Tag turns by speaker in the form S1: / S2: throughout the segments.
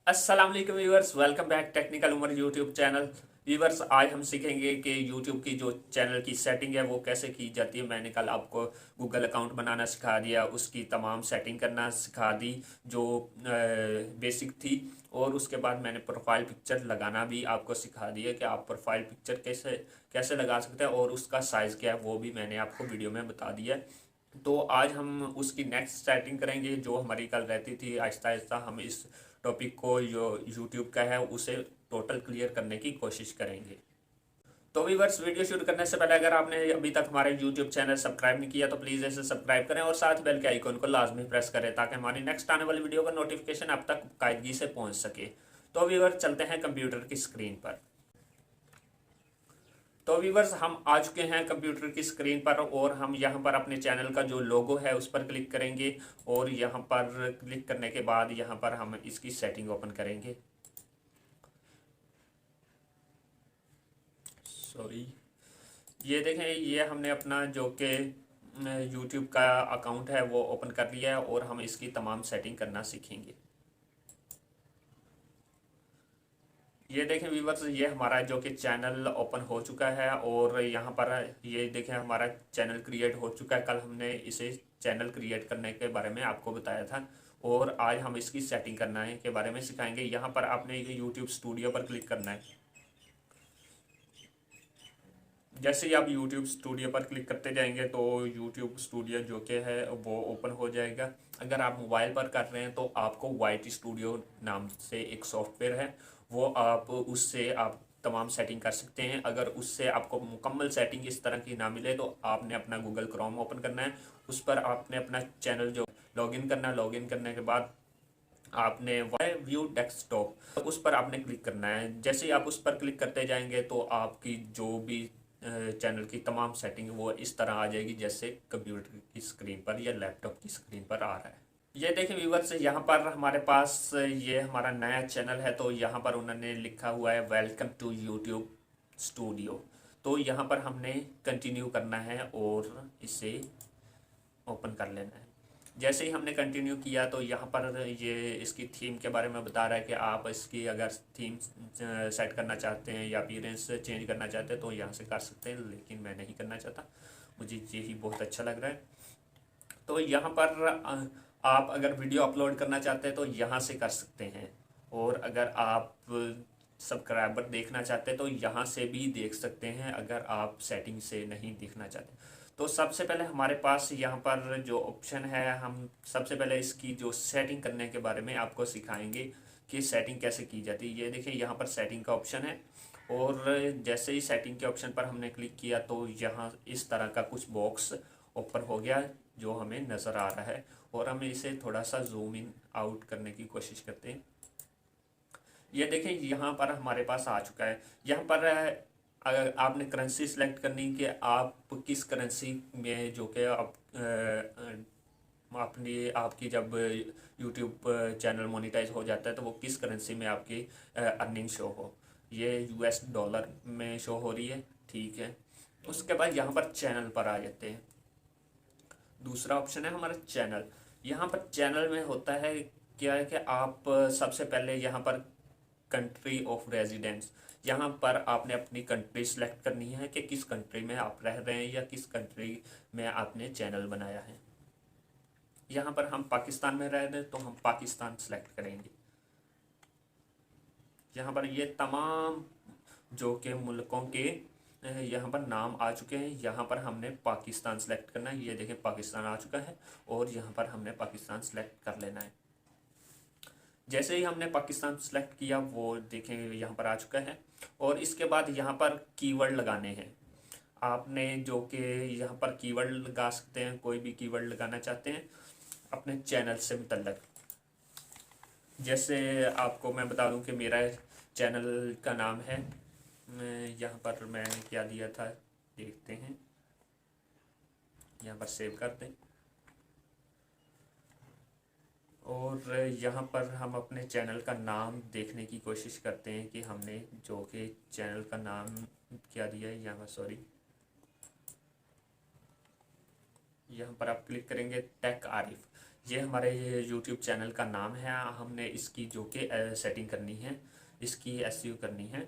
S1: अस्सलाम वालेकुम viewers, welcome back technical Umar YouTube channel. Viewers, आज हम सीखेंगे कि यूट्यूब की जो चैनल की सेटिंग है वो कैसे की जाती है। मैंने कल आपको गूगल अकाउंट बनाना सिखा दिया, उसकी तमाम सेटिंग करना सिखा दी जो बेसिक थी। और उसके बाद मैंने प्रोफाइल पिक्चर लगाना भी आपको सिखा दिया कि आप प्रोफाइल पिक्चर कैसे कैसे लगा सकते हैं, और उसका साइज़ क्या है वो भी मैंने आपको वीडियो में बता दिया। तो आज हम उसकी नेक्स्ट सेटिंग करेंगे जो हमारी कल रहती थी। आहिस्ता आहिस्ता हम इस टॉपिक को जो यूट्यूब का है उसे टोटल क्लियर करने की कोशिश करेंगे। तो व्यूअर्स, वीडियो शुरू करने से पहले अगर आपने अभी तक हमारे यूट्यूब चैनल सब्सक्राइब नहीं किया तो प्लीज़ इसे सब्सक्राइब करें और साथ बेल के आइकन को लाजमी प्रेस करें ताकि हमारी नेक्स्ट आने वाली वीडियो का नोटिफिकेशन आप तक कायदगी से पहुंच सके। तो व्यूअर्स, चलते हैं कंप्यूटर की स्क्रीन पर। तो व्यूवर्स, हम आ चुके हैं कंप्यूटर की स्क्रीन पर और हम यहाँ पर अपने चैनल का जो लोगो है उस पर क्लिक करेंगे। और यहाँ पर क्लिक करने के बाद यहाँ पर हम इसकी सेटिंग ओपन करेंगे। सॉरी, ये देखें, ये हमने अपना जो कि यूट्यूब का अकाउंट है वो ओपन कर लिया है और हम इसकी तमाम सेटिंग करना सीखेंगे। ये देखें व्यूवर्स, ये हमारा जो कि चैनल ओपन हो चुका है और यहाँ पर ये देखें हमारा चैनल क्रिएट हो चुका है। कल हमने इसे चैनल क्रिएट करने के बारे में आपको बताया था और आज हम इसकी सेटिंग करना है के बारे में सिखाएंगे। यहाँ पर आपने यूट्यूब स्टूडियो पर क्लिक करना है। जैसे ही आप YouTube स्टूडियो पर क्लिक करते जाएंगे तो YouTube स्टूडियो जो कि है वो ओपन हो जाएगा। अगर आप मोबाइल पर कर रहे हैं तो आपको वाइट स्टूडियो नाम से एक सॉफ्टवेयर है, वो आप उससे आप तमाम सेटिंग कर सकते हैं। अगर उससे आपको मुकम्मल सेटिंग इस तरह की ना मिले तो आपने अपना गूगल क्रोम ओपन करना है, उस पर आपने अपना चैनल जो लॉगिन करना है। लॉगिन करने के बाद आपने वाई व्यू डेस्कटॉप उस पर आपने क्लिक करना है। जैसे ही आप उस पर क्लिक करते जाएंगे तो आपकी जो भी चैनल की तमाम सेटिंग वो इस तरह आ जाएगी जैसे कंप्यूटर की स्क्रीन पर या लैपटॉप की स्क्रीन पर आ रहा है। ये देखिए व्यूवर्स, यहाँ पर हमारे पास ये हमारा नया चैनल है तो यहाँ पर उन्होंने लिखा हुआ है वेलकम टू यूट्यूब स्टूडियो। तो यहाँ पर हमने कंटिन्यू करना है और इसे ओपन कर लेना है। जैसे ही हमने कंटिन्यू किया तो यहाँ पर ये इसकी थीम के बारे में बता रहा है कि आप इसकी अगर थीम सेट करना चाहते हैं या अपीयरेंस चेंज करना चाहते हैं तो यहाँ से कर सकते हैं, लेकिन मैं नहीं करना चाहता, मुझे यही बहुत अच्छा लग रहा है। तो यहाँ पर आप अगर वीडियो अपलोड करना चाहते हैं तो यहाँ से कर सकते हैं। और अगर आप सब्सक्राइबर देखना चाहते हैं तो यहाँ से भी देख सकते हैं अगर आप सेटिंग से नहीं देखना चाहते। तो सबसे पहले हमारे पास यहाँ पर जो ऑप्शन है, हम सबसे पहले इसकी जो सेटिंग करने के बारे में आपको सिखाएंगे कि सेटिंग कैसे की जाती है। ये देखिए यहाँ पर सेटिंग का ऑप्शन है और जैसे ही सेटिंग के ऑप्शन पर हमने क्लिक किया तो यहाँ इस तरह का कुछ बॉक्स ओपन हो गया जो हमें नज़र आ रहा है। और हम इसे थोड़ा सा जूम इन आउट करने की कोशिश करते हैं। ये देखें यहाँ पर हमारे पास आ चुका है। यहाँ पर अगर आपने करेंसी सेलेक्ट करनी कि आप किस करेंसी में जो कि आप अपनी आपकी जब यूट्यूब चैनल मोनेटाइज हो जाता है तो वो किस करेंसी में आपकी अर्निंग शो हो। ये US डॉलर में शो हो रही है, ठीक है। उसके बाद यहाँ पर चैनल पर आ जाते हैं। दूसरा ऑप्शन है हमारा चैनल। यहाँ पर चैनल में होता है क्या है कि आप सबसे पहले यहाँ पर कंट्री ऑफ रेजिडेंस, यहाँ पर आपने अपनी कंट्री सेलेक्ट करनी है कि किस कंट्री में आप रह रहे हैं या किस कंट्री में आपने चैनल बनाया है। यहाँ पर हम पाकिस्तान में रह रहे हैं तो हम पाकिस्तान सेलेक्ट करेंगे। यहाँ पर ये तमाम जो के मुल्कों के यहाँ पर नाम आ चुके हैं। यहाँ पर हमने पाकिस्तान सेलेक्ट करना है। ये देखें पाकिस्तान आ चुका है और यहाँ पर हमने पाकिस्तान सेलेक्ट कर लेना है। जैसे ही हमने पाकिस्तान सेलेक्ट किया वो देखें यहाँ पर आ चुका है। और इसके बाद यहाँ पर कीवर्ड लगाने हैं आपने, जो कि यहाँ पर कीवर्ड लगा सकते हैं, कोई भी कीवर्ड लगाना चाहते हैं अपने चैनल से मुतल्लक। जैसे आपको मैं बता दूं कि मेरा चैनल का नाम है, यहाँ पर मैंने क्या दिया था देखते हैं, यहाँ पर सेव करते हैं। और यहाँ पर हम अपने चैनल का नाम देखने की कोशिश करते हैं कि हमने जो कि चैनल का नाम क्या दिया है। यहाँ पर सॉरी, यहाँ पर आप क्लिक करेंगे टेक आरिफ। ये हमारे यूट्यूब चैनल का नाम है। हमने इसकी जो कि सेटिंग करनी है, इसकी एसईओ करनी है।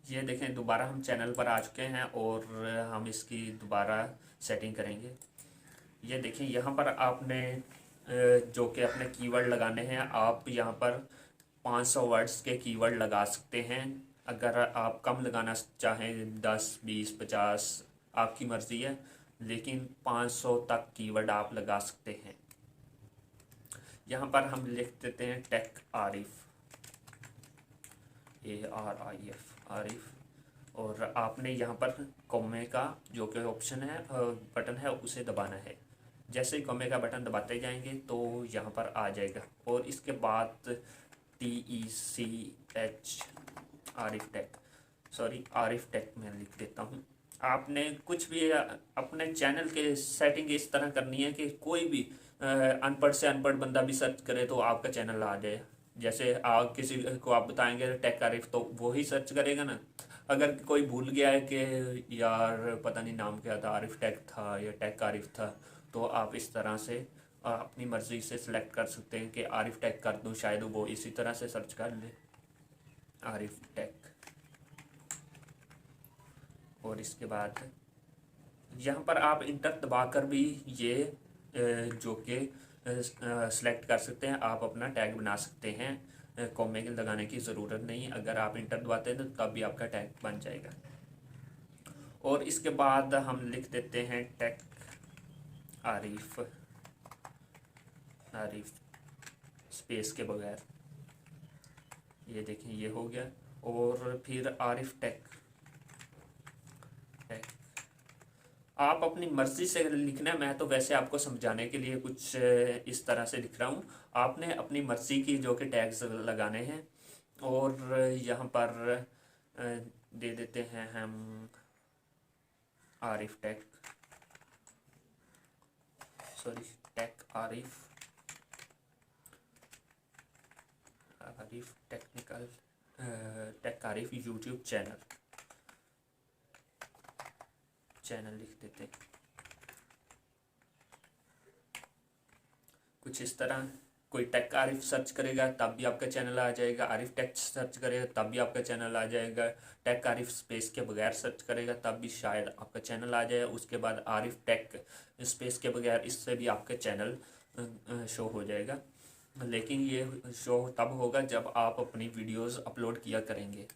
S1: ये देखें, दोबारा हम चैनल पर आ चुके हैं और हम इसकी दोबारा सेटिंग करेंगे। ये देखें, यहाँ पर आपने जो कि अपने कीवर्ड लगाने हैं, आप यहाँ पर 500 वर्ड्स के कीवर्ड लगा सकते हैं। अगर आप कम लगाना चाहें, 10, 20, 50, आपकी मर्ज़ी है, लेकिन 500 तक कीवर्ड आप लगा सकते हैं। यहाँ पर हम लिख देते हैं टेक आरिफ, ARIF, आरिफ। और आपने यहाँ पर कॉमे का जो कि ऑप्शन है, बटन है, उसे दबाना है। जैसे ही कॉमे का बटन दबाते जाएंगे तो यहाँ पर आ जाएगा। और इसके बाद TECH, Arif tech, sorry Arif tech मैं लिख देता हूँ। आपने कुछ भी अपने चैनल के सेटिंग इस तरह करनी है कि कोई भी अनपढ़ से अनपढ़ बंदा भी सर्च करे तो आपका चैनल आ जाए। जैसे आप किसी को आप बताएंगे टेक आरिफ, तो वो ही सर्च करेगा ना। अगर कोई भूल गया है कि यार पता नहीं नाम क्या था, आरिफ टेक था या टेक आरिफ था, तो आप इस तरह से अपनी मर्ज़ी से सिलेक्ट कर सकते हैं कि आरिफ टेक कर दूं, शायद वो इसी तरह से सर्च कर ले, आरिफ टेक। और इसके बाद यहाँ पर आप इंटर दबाकर भी ये जो कि सेलेक्ट कर सकते हैं, आप अपना टैग बना सकते हैं। कॉमे के लगाने की ज़रूरत नहीं, अगर आप इंटर दबाते हैं तो तब भी आपका टैग बन जाएगा। और इसके बाद हम लिख देते हैं टेक आरिफ, आरिफ स्पेस के बगैर। ये देखें, ये हो गया। और फिर आरिफ टेक, टेक आप अपनी मर्ज़ी से लिखना है। मैं तो वैसे आपको समझाने के लिए कुछ इस तरह से लिख रहा हूँ। आपने अपनी मर्ज़ी की जो कि टैग्स लगाने हैं। और यहाँ पर दे देते हैं हम Arif tech, sorry tech Arif, Arif technical, tech Arif YouTube channel, channel लिख देते हैं कुछ इस तरह। कोई टेक आरिफ सर्च करेगा तब भी आपका चैनल आ जाएगा, आरिफ टेक सर्च करेगा तब भी आपका चैनल आ जाएगा, टेक आरिफ स्पेस के बगैर सर्च करेगा तब भी शायद आपका चैनल आ जाए। उसके बाद आरिफ टेक स्पेस के बगैर, इससे भी आपका चैनल शो हो जाएगा। लेकिन ये शो तब होगा जब आप अपनी वीडियोस अपलोड किया करेंगे।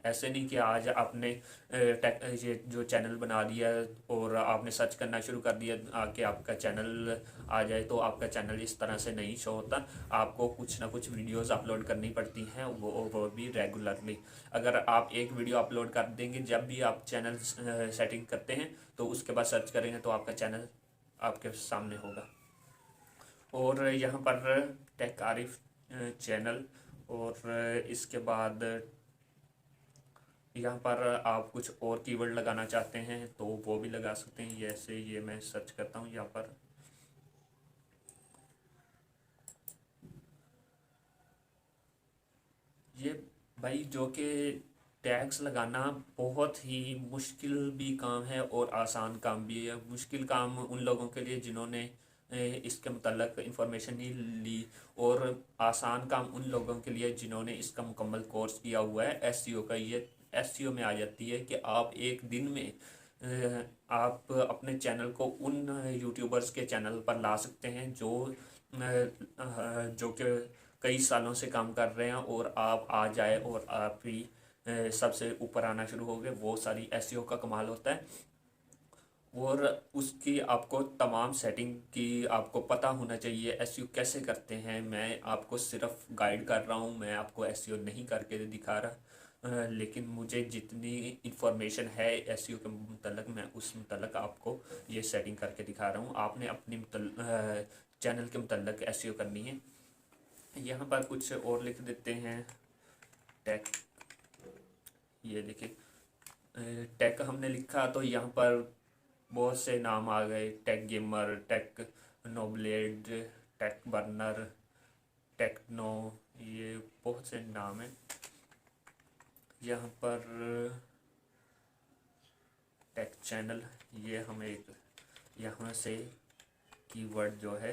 S1: ऐसे नहीं कि आज आपने ये जो चैनल बना दिया और आपने सर्च करना शुरू कर दिया आके आपका चैनल आ जाए, तो आपका चैनल इस तरह से नहीं शो होता। आपको कुछ ना कुछ वीडियोस अपलोड करनी पड़ती हैं, वो भी रेगुलरली। अगर आप एक वीडियो अपलोड कर देंगे जब भी आप चैनल सेटिंग करते हैं, तो उसके बाद सर्च करेंगे तो आपका चैनल आपके सामने होगा। और यहाँ पर टेक आरिफ चैनल, और इसके बाद यहाँ पर आप कुछ और कीवर्ड लगाना चाहते हैं तो वो भी लगा सकते हैं। जैसे ये मैं सर्च करता हूँ यहाँ पर, ये भाई जो कि टैग्स लगाना बहुत ही मुश्किल भी काम है और आसान काम भी है। मुश्किल काम उन लोगों के लिए जिन्होंने इसके मतलब इंफॉर्मेशन नहीं ली, और आसान काम उन लोगों के लिए जिन्होंने इसका मुकम्मल कोर्स किया हुआ है एसईओ का। ये एसईओ में आ जाती है कि आप एक दिन में आप अपने चैनल को उन यूट्यूबर्स के चैनल पर ला सकते हैं जो कि कई सालों से काम कर रहे हैं, और आप आ जाए और आप ही सबसे ऊपर आना शुरू हो गए। वो सारी एसईओ का कमाल होता है। और उसकी आपको तमाम सेटिंग की आपको पता होना चाहिए एसईओ कैसे करते हैं। मैं आपको सिर्फ गाइड कर रहा हूँ, मैं आपको एसईओ नहीं करके दिखा रहा। लेकिन मुझे जितनी इन्फॉर्मेशन है एसईओ के मतलब मैं उस मतलब आपको ये सेटिंग करके दिखा रहा हूँ। आपने अपनी चैनल के मतलब एसईओ करनी है। यहाँ पर कुछ और लिख देते हैं टेक, ये देखिए टेक हमने लिखा तो यहाँ पर बहुत से नाम आ गए, tech gamer, Technoblade, tech burner, techno, ये बहुत से नाम हैं। यहाँ पर टेक चैनल, ये हम एक यहाँ से कीवर्ड जो है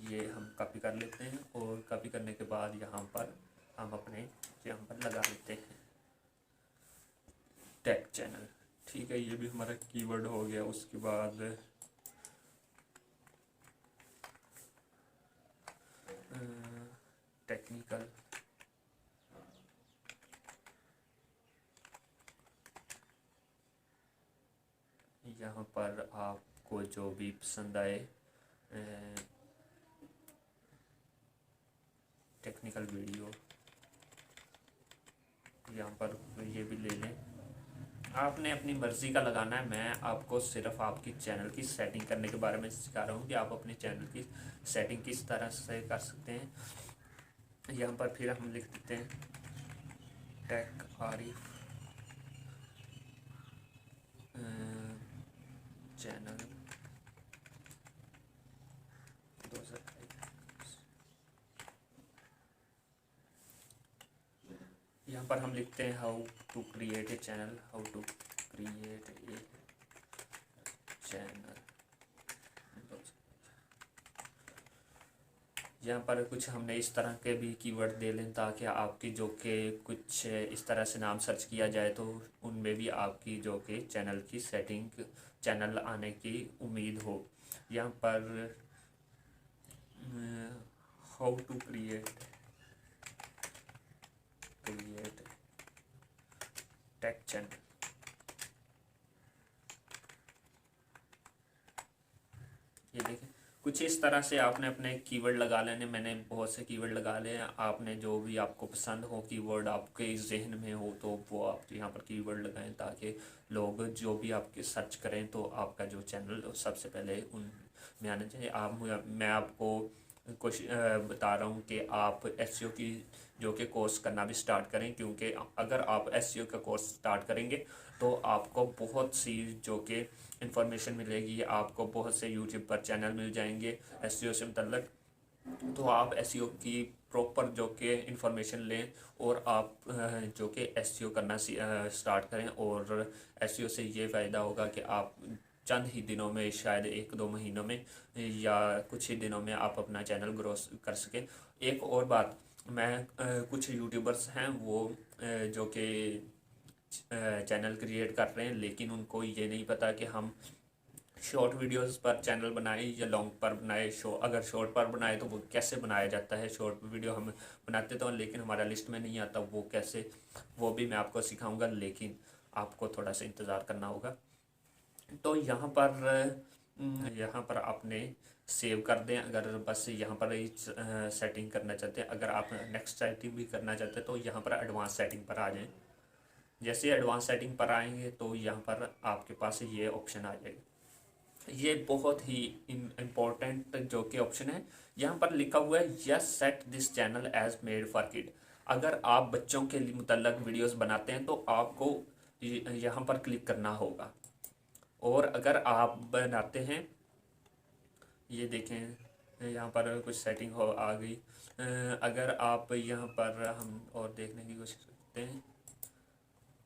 S1: ये हम कॉपी कर लेते हैं और कॉपी करने के बाद यहाँ पर हम अपने यहाँ पर लगा लेते हैं टेक चैनल। ठीक है, ये भी हमारा कीवर्ड हो गया। उसके बाद टेक्निकल, यहाँ पर आपको जो भी पसंद आए टेक्निकल वीडियो, यहाँ पर ये भी ले लें। आपने अपनी मर्ज़ी का लगाना है। मैं आपको सिर्फ आपकी चैनल की सेटिंग करने के बारे में सिखा रहा हूँ कि आप अपने चैनल की सेटिंग किस तरह से कर सकते हैं। यहाँ पर फिर हम लिख देते हैं टेक आरिफ चैनल 2023। यहाँ पर हम लिखते हैं how to create a channel, how to create a channel. यहाँ पर कुछ हमने इस तरह के भी कीवर्ड दे लें ताकि आपकी जो कि कुछ इस तरह से नाम सर्च किया जाए तो उनमें भी आपकी जो कि चैनल की सेटिंग, चैनल आने की उम्मीद हो। यहाँ पर how to create tech channel, ये देखें कुछ इस तरह से आपने अपने कीवर्ड लगा लेने। मैंने बहुत से कीवर्ड लगा लिए हैं। आपने जो भी आपको पसंद हो कीवर्ड आपके जहन में हो तो वो आप यहाँ पर कीवर्ड लगाएं ताकि लोग जो भी आपके सर्च करें तो आपका जो चैनल सबसे पहले उन में आना चाहिए। मैं आपको कुछ बता रहा हूँ कि आप एसईओ की जो कि कोर्स करना भी स्टार्ट करें, क्योंकि अगर आप एसईओ का कोर्स स्टार्ट करेंगे तो आपको बहुत सी जो कि इंफॉर्मेशन मिलेगी। आपको बहुत से यूट्यूब पर चैनल मिल जाएंगे एसईओ से मतलब। तो आप एसईओ की प्रॉपर जो कि इंफॉर्मेशन लें और आप जो कि एसईओ करना स्टार्ट करें। और एसईओ से ये फ़ायदा होगा कि आप चंद ही दिनों में, शायद 1-2 महीनों में या कुछ ही दिनों में आप अपना चैनल ग्रो कर सकें। एक और बात, मैं कुछ यूट्यूबर्स हैं वो जो कि चैनल क्रिएट कर रहे हैं लेकिन उनको ये नहीं पता कि हम शॉर्ट वीडियोस पर चैनल बनाए या लॉन्ग पर बनाए। अगर शॉर्ट पर बनाए तो वो कैसे बनाया जाता है। शॉर्ट वीडियो हम बनाते तो लेकिन हमारा लिस्ट में नहीं आता, वो कैसे, वो भी मैं आपको सिखाऊंगा, लेकिन आपको थोड़ा सा इंतज़ार करना होगा। तो यहाँ पर आपने सेव कर दें। अगर बस यहाँ पर ही सेटिंग करना चाहते हैं, अगर आप नेक्स्ट सेटिंग भी करना चाहते हैं तो यहाँ पर एडवांस सेटिंग पर आ जाएं। जैसे एडवांस सेटिंग पर आएंगे तो यहाँ पर आपके पास ये ऑप्शन आ जाएगा। ये बहुत ही इम्पोर्टेंट जो कि ऑप्शन है। यहाँ पर लिखा हुआ है yes set this channel as made for kid. अगर आप बच्चों के लिए मुतल्लक वीडियोस बनाते हैं तो आपको यहाँ पर क्लिक करना होगा। और अगर आप बनाते हैं, ये देखें यहाँ पर कुछ सेटिंग हो आ गई। अगर आप यहाँ पर हम और देखने की कोशिश करते हैं,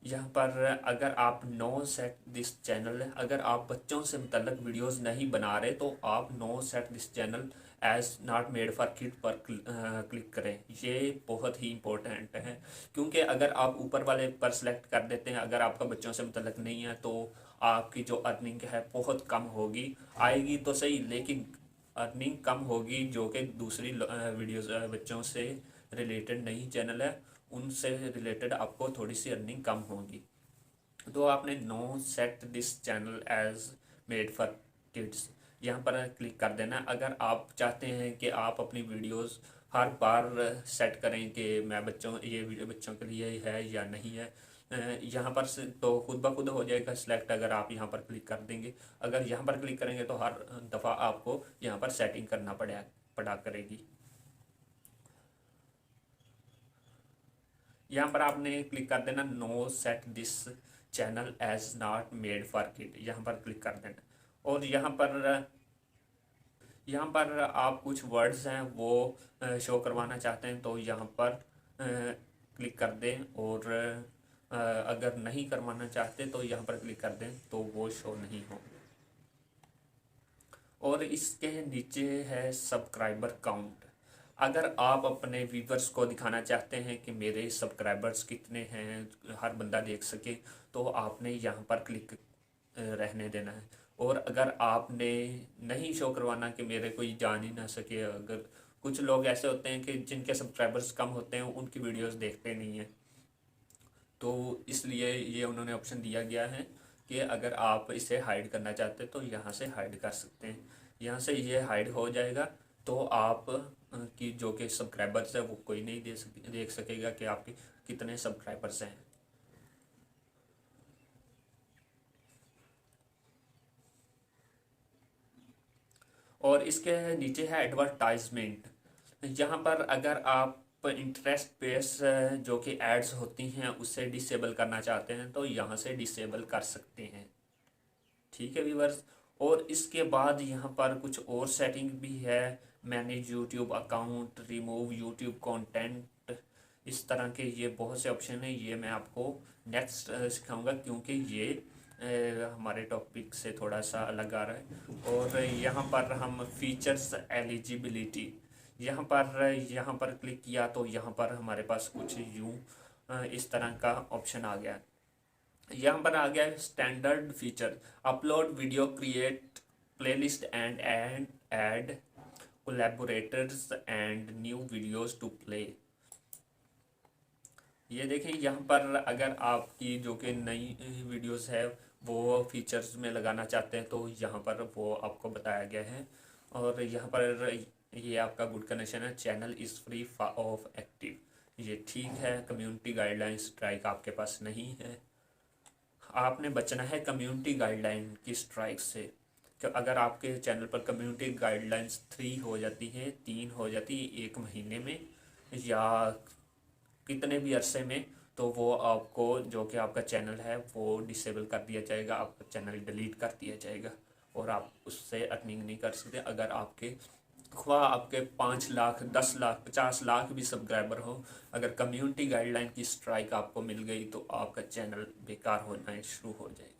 S1: यहाँ पर अगर आप नो सेट दिस चैनल, अगर आप बच्चों से मुतल्लक वीडियोस नहीं बना रहे तो आप no set this channel as not made for kid पर क्लिक करें। ये बहुत ही इम्पोर्टेंट है, क्योंकि अगर आप ऊपर वाले पर सेलेक्ट कर देते हैं, अगर आपका बच्चों से मुतल्लक नहीं है तो आपकी जो अर्निंग है बहुत कम होगी। आएगी तो सही लेकिन अर्निंग कम होगी, जो कि दूसरी वीडियोस बच्चों से रिलेटेड नहीं चैनल है उनसे रिलेटेड आपको थोड़ी सी अर्निंग कम होगी। तो आपने no set this channel as made for kids यहाँ पर क्लिक कर देना। अगर आप चाहते हैं कि आप अपनी वीडियोस हर बार सेट करें कि मैं ये वीडियो बच्चों के लिए है या नहीं है, यहाँ पर से तो खुद ब खुद हो जाएगा सिलेक्ट। अगर आप यहाँ पर क्लिक कर देंगे, अगर यहाँ पर क्लिक करेंगे तो हर दफ़ा आपको यहाँ पर सेटिंग करना पड़ा करेगी। यहाँ पर आपने क्लिक कर देना no set this channel as not made for kid, यहाँ पर क्लिक कर देना। और यहाँ पर आप कुछ वर्ड्स हैं वो शो करवाना चाहते हैं तो यहाँ पर क्लिक कर दें और अगर नहीं करवाना चाहते तो यहाँ पर क्लिक कर दें तो वो शो नहीं होंगे। और इसके नीचे है सब्सक्राइबर काउंट। अगर आप अपने व्यूवर्स को दिखाना चाहते हैं कि मेरे सब्सक्राइबर्स कितने हैं, हर बंदा देख सके, तो आपने यहाँ पर क्लिक रहने देना है। और अगर आपने नहीं शो करवाना कि मेरे कोई जान ही ना सके, अगर कुछ लोग ऐसे होते हैं कि जिनके सब्सक्राइबर्स कम होते हैं उनकी वीडियोस देखते नहीं हैं, तो इसलिए ये उन्होंने ऑप्शन दिया गया है कि अगर आप इसे हाइड करना चाहते हैं तो यहाँ से हाइड कर सकते हैं। यहाँ से ये हाइड हो जाएगा तो आप की जो कि सब्सक्राइबर्स है वो कोई नहीं देख सकेगा कि आपके कितने सब्सक्राइबर्स हैं। और इसके नीचे है एडवर्टाइजमेंट। यहाँ पर अगर आप इंटरेस्ट बेस जो कि एड्स होती हैं उसे डिसेबल करना चाहते हैं तो यहाँ से डिसेबल कर सकते हैं। ठीक है व्यूवर्स। और इसके बाद यहाँ पर कुछ और सेटिंग भी है। Manage YouTube account, remove YouTube content, इस तरह के ये बहुत से ऑप्शन हैं। ये मैं आपको नेक्स्ट सिखाऊंगा क्योंकि ये हमारे टॉपिक से थोड़ा सा अलग आ रहा है। और यहाँ पर हम फीचर्स एलिजिबिलिटी, यहाँ पर क्लिक किया तो यहाँ पर हमारे पास कुछ यूँ इस तरह का ऑप्शन आ गया। यहाँ पर आ गया है standard feature, upload video, create playlist and add collaborators and new videos to play. ये देखें, यहाँ पर अगर आपकी जो कि नई वीडियोस है वो फीचर्स में लगाना चाहते हैं तो यहाँ पर वो आपको बताया गया है। और यहाँ पर ये आपका गुड कनेक्शन है, channel is free of active, ये ठीक है। कम्युनिटी गाइडलाइन स्ट्राइक आपके पास नहीं है। आपने बचना है कम्युनिटी गाइडलाइन की स्ट्राइक से। कि अगर आपके चैनल पर कम्युनिटी गाइडलाइंस 3 हो जाती है, 3 हो जाती है एक महीने में या कितने भी अरसे में, तो वो आपको जो कि आपका चैनल है वो डिसेबल कर दिया जाएगा, आपका चैनल डिलीट कर दिया जाएगा और आप उससे अर्निंग नहीं कर सकते। अगर आपके ख्वाह आपके 5 लाख, 10 लाख, 50 लाख भी सब्सक्राइबर हो, अगर कम्युनिटी गाइडलाइन की स्ट्राइक आपको मिल गई तो आपका चैनल बेकार होना शुरू हो जाएगा।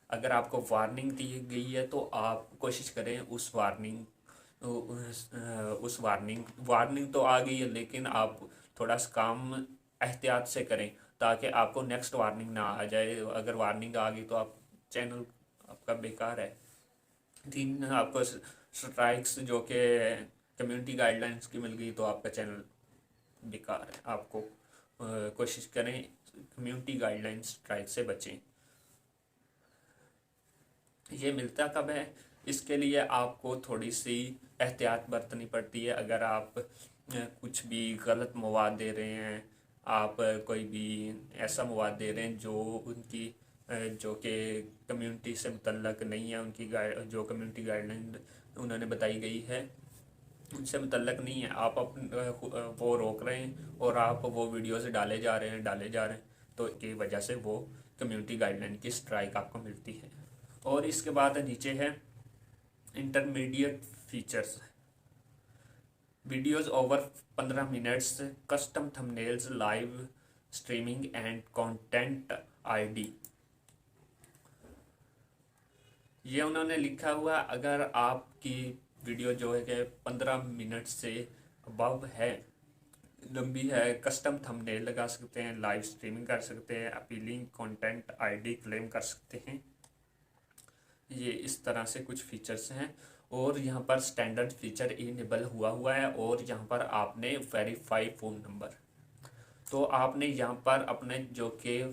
S1: अगर आपको वार्निंग दी गई है तो आप कोशिश करें उस वार्निंग तो आ गई है, लेकिन आप थोड़ा सा काम एहतियात से करें ताकि आपको नेक्स्ट वार्निंग ना आ जाए। अगर वार्निंग आ गई तो आप चैनल आपका बेकार है। 3 आपको स्ट्राइक्स जो कि कम्युनिटी गाइडलाइंस की मिल गई तो आपका चैनल बेकार है। आपको कोशिश करें कम्युनिटी गाइडलाइन स्ट्राइक से बचें। ये मिलता कब है, इसके लिए आपको थोड़ी सी एहतियात बरतनी पड़ती है। अगर आप कुछ भी गलत मवाद दे रहे हैं, आप कोई भी ऐसा मवाद दे रहे हैं जो उनकी जो कि कम्युनिटी से मुतल्लक नहीं है, उनकी जो कम्युनिटी गाइडलाइन उन्होंने बताई गई है उनसे मुतल्लक नहीं है, आप वो रोक रहे हैं और आप वो वीडियोस डाले जा रहे हैं, तो की वजह से वो कम्युनिटी गाइडलाइन की स्ट्राइक आपको मिलती है। और इसके बाद नीचे है intermediate features, videos over 15 minutes, custom thumbnails, live streaming and content ID. ये उन्होंने लिखा हुआ, अगर आपकी वीडियो जो है कि 15 मिनट से अबव है, लंबी है, कस्टम थंबनेल लगा सकते हैं, लाइव स्ट्रीमिंग कर सकते हैं, अपीलिंग कंटेंट आईडी क्लेम कर सकते हैं। ये इस तरह से कुछ फीचर्स हैं। और यहाँ पर स्टैंडर्ड फीचर इनेबल हुआ है। और यहाँ पर आपने वेरीफाई फ़ोन नंबर, तो आपने यहाँ पर अपने जो कि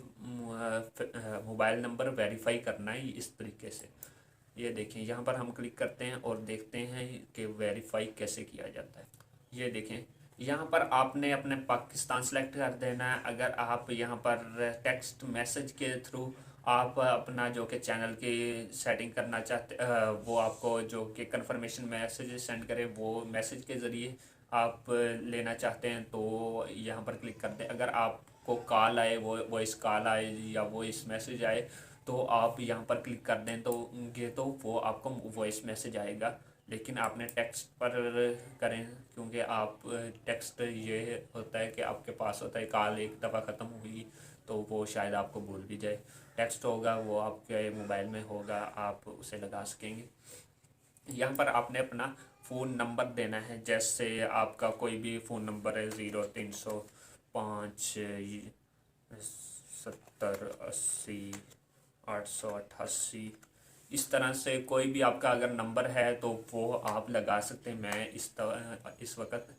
S1: मोबाइल नंबर वेरीफाई करना है इस तरीके से। ये देखें, यहाँ पर हम क्लिक करते हैं और देखते हैं कि वेरीफाई कैसे किया जाता है। ये देखें, यहाँ पर आपने अपने पाकिस्तान सेलेक्ट कर देना है। अगर आप यहाँ पर टेक्स्ट मैसेज के थ्रू आप अपना जो कि चैनल की सेटिंग करना चाहते, वो आपको जो कि कंफर्मेशन मैसेज सेंड करे, वो मैसेज के ज़रिए आप लेना चाहते हैं तो यहाँ पर क्लिक कर दें। अगर आपको कॉल आए, वो वॉइस कॉल आए या वॉइस मैसेज आए, तो आप यहाँ पर क्लिक कर दें तो वो आपको वॉइस मैसेज आएगा। लेकिन आपने टेक्स्ट पर करें क्योंकि आप टेक्स्ट ये होता है कि आपके पास होता है, कॉल एक दफ़ा ख़त्म हुई तो वो शायद आपको भूल भी जाए। टेक्स्ट होगा वो आपके मोबाइल में होगा, आप उसे लगा सकेंगे। यहाँ पर आपने अपना फ़ोन नंबर देना है। जैसे आपका कोई भी फ़ोन नंबर है 0305 70 80 888, इस तरह से कोई भी आपका अगर नंबर है तो वो आप लगा सकते हैं। मैं इस वक्त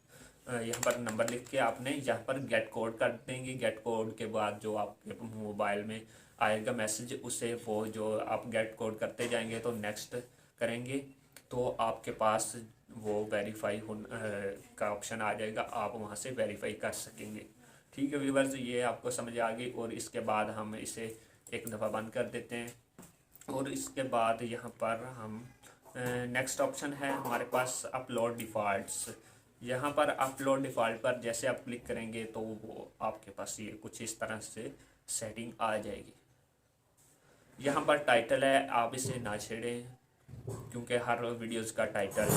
S1: यहाँ पर नंबर लिख के आपने यहाँ पर गेट कोड कर देंगे। गेट कोड के बाद जो आपके मोबाइल में आएगा मैसेज, उसे वो जो आप गेट कोड करते जाएंगे तो नेक्स्ट करेंगे तो आपके पास वो वेरीफाई का ऑप्शन आ जाएगा, आप वहाँ से वेरीफाई कर सकेंगे। ठीक है व्यूवर्स, ये आपको समझ आ गई। और इसके बाद हम इसे एक दफ़ा बंद कर देते हैं। और इसके बाद यहाँ पर हम नेक्स्ट ऑप्शन है हमारे पास अपलोड डिफ़ॉल्ट्स। यहाँ पर अपलोड डिफ़ॉल्ट पर जैसे आप क्लिक करेंगे तो वो आपके पास ये कुछ इस तरह से सेटिंग आ जाएगी। यहाँ पर टाइटल है, आप इसे ना छेड़ें क्योंकि हर वीडियोस का टाइटल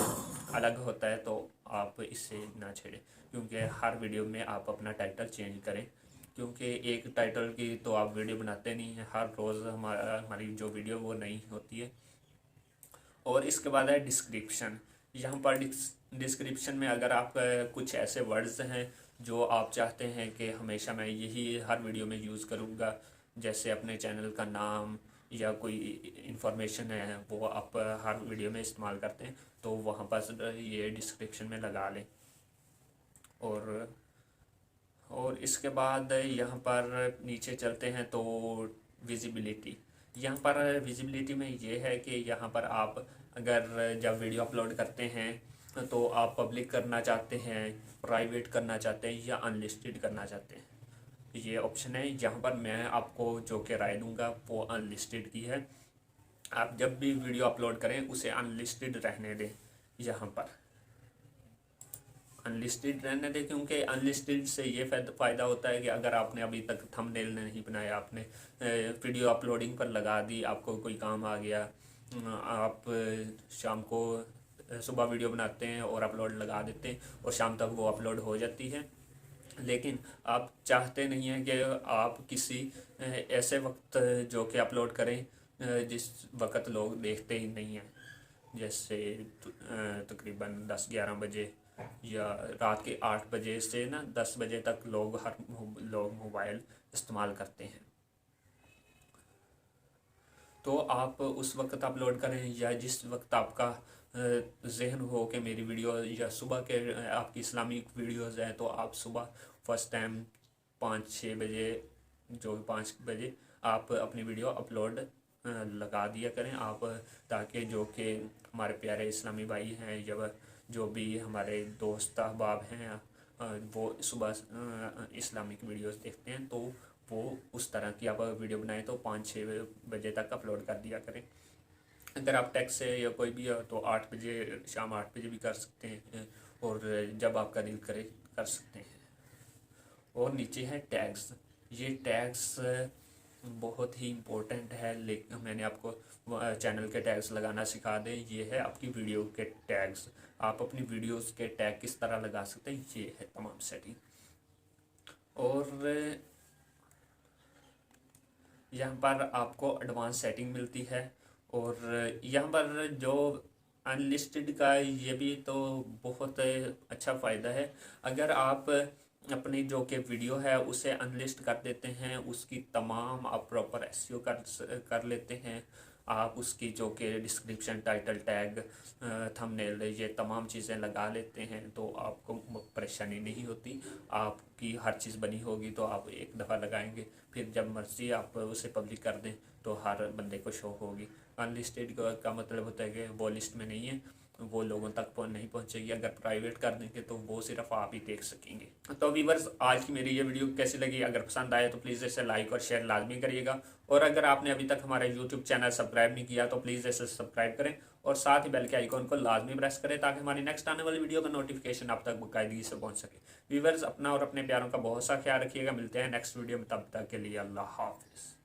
S1: अलग होता है, तो आप इसे ना छेड़ें क्योंकि हर वीडियो में आप अपना टाइटल चेंज करें, क्योंकि एक टाइटल की तो आप वीडियो बनाते नहीं हैं। हर रोज़ हमारी जो वीडियो वो नई होती है। और इसके बाद है डिस्क्रिप्शन। यहाँ पर डिस्क्रिप्शन में अगर आप कुछ ऐसे वर्ड्स हैं जो आप चाहते हैं कि हमेशा मैं यही हर वीडियो में यूज़ करूँगा, जैसे अपने चैनल का नाम या कोई इन्फॉर्मेशन है वो आप हर वीडियो में इस्तेमाल करते हैं, तो वहाँ पर ये डिस्क्रिप्शन में लगा लें। और इसके बाद यहाँ पर नीचे चलते हैं तो विजिबिलिटी। यहाँ पर विजिबिलिटी में ये है कि यहाँ पर आप अगर जब वीडियो अपलोड करते हैं तो आप पब्लिक करना चाहते हैं, प्राइवेट करना चाहते हैं या अनलिस्टेड करना चाहते हैं, ये ऑप्शन है। यहाँ पर मैं आपको जो कि राय दूंगा वो अनलिस्टेड की है। आप जब भी वीडियो अपलोड करें उसे अनलिस्टेड रहने दें। यहाँ पर अनलिस्टेड रहने दें क्योंकि अनलिस्टेड से ये फ़ायदा होता है कि अगर आपने अभी तक थंबनेल नहीं बनाया, आपने वीडियो अपलोडिंग पर लगा दी, आपको कोई काम आ गया, आप शाम को सुबह वीडियो बनाते हैं और अपलोड लगा देते हैं और शाम तक वो अपलोड हो जाती है, लेकिन आप चाहते नहीं हैं कि आप किसी ऐसे वक्त जो कि अपलोड करें जिस वक्त लोग देखते ही नहीं हैं, जैसे तकरीबन 10-11 बजे या रात के 8 बजे से ना 10 बजे तक लोग मोबाइल इस्तेमाल करते हैं। तो आप उस वक्त अपलोड करें या जिस वक्त आपका जहन हो कि मेरी वीडियो, या सुबह के आपकी इस्लामिक वीडियोज़ हैं तो आप सुबह फर्स्ट टाइम 5-6 बजे, जो 5 बजे आप अपनी वीडियो अपलोड लगा दिया करें आप, ताकि जो कि हमारे प्यारे इस्लामी भाई हैं या जो भी हमारे दोस्त अहबाब हैं वो सुबह इस्लामिक वीडियोस देखते हैं, तो वो उस तरह की आप वीडियो बनाएं तो 5-6 बजे तक अपलोड कर दिया करें। अगर आप टेक्स्ट से या कोई भी हो तो 8 बजे, शाम 8 बजे भी कर सकते हैं, और जब आपका दिल करे कर सकते हैं। और नीचे है टैग्स। ये टैग्स बहुत ही इम्पोर्टेंट है, लेकिन मैंने आपको चैनल के टैग्स लगाना सिखा दें। ये है आपकी वीडियो के टैग्स। आप अपनी वीडियोस के टैग किस तरह लगा सकते हैं, ये है तमाम सेटिंग। और यहाँ पर आपको एडवांस सेटिंग मिलती है। और यहाँ पर जो अनलिस्टेड का ये भी तो बहुत अच्छा फ़ायदा है। अगर आप अपनी जो कि वीडियो है उसे अनलिस्ट कर देते हैं, उसकी तमाम आप प्रॉपर एसईओ कर लेते हैं, आप उसकी जो कि डिस्क्रिप्शन, टाइटल, टैग, थंबनेल, ये तमाम चीज़ें लगा लेते हैं, तो आपको परेशानी नहीं होती। आपकी हर चीज़ बनी होगी तो आप एक दफ़ा लगाएंगे, फिर जब मर्ज़ी आप उसे पब्लिक कर दें तो हर बंदे को शो होगी। अनलिस्टेड का मतलब होता है कि वो लिस्ट में नहीं है, वो लोगों तक नहीं पहुंचेगी। अगर प्राइवेट कर देंगे तो वो सिर्फ आप ही देख सकेंगे। तो व्यूअर्स, आज की मेरी ये वीडियो कैसी लगी? अगर पसंद आए तो प्लीज़ इसे लाइक और शेयर लाजमी करिएगा। और अगर आपने अभी तक हमारा यूट्यूब चैनल सब्सक्राइब नहीं किया तो प्लीज़ इसे सब्सक्राइब करें और साथ ही बेल के आइकॉन को लाजमी प्रेस करें ताकि हमारी नेक्स्ट आने वाली वीडियो का नोटिफिकेशन आप तक बाकायदगी से पहुँच सके। व्यूअर्स, अपना और अपने प्यारों का बहुत सा ख्याल रखिएगा। मिलते हैं नेक्स्ट वीडियो में, तब तक के लिए अल्लाह हाफिज़।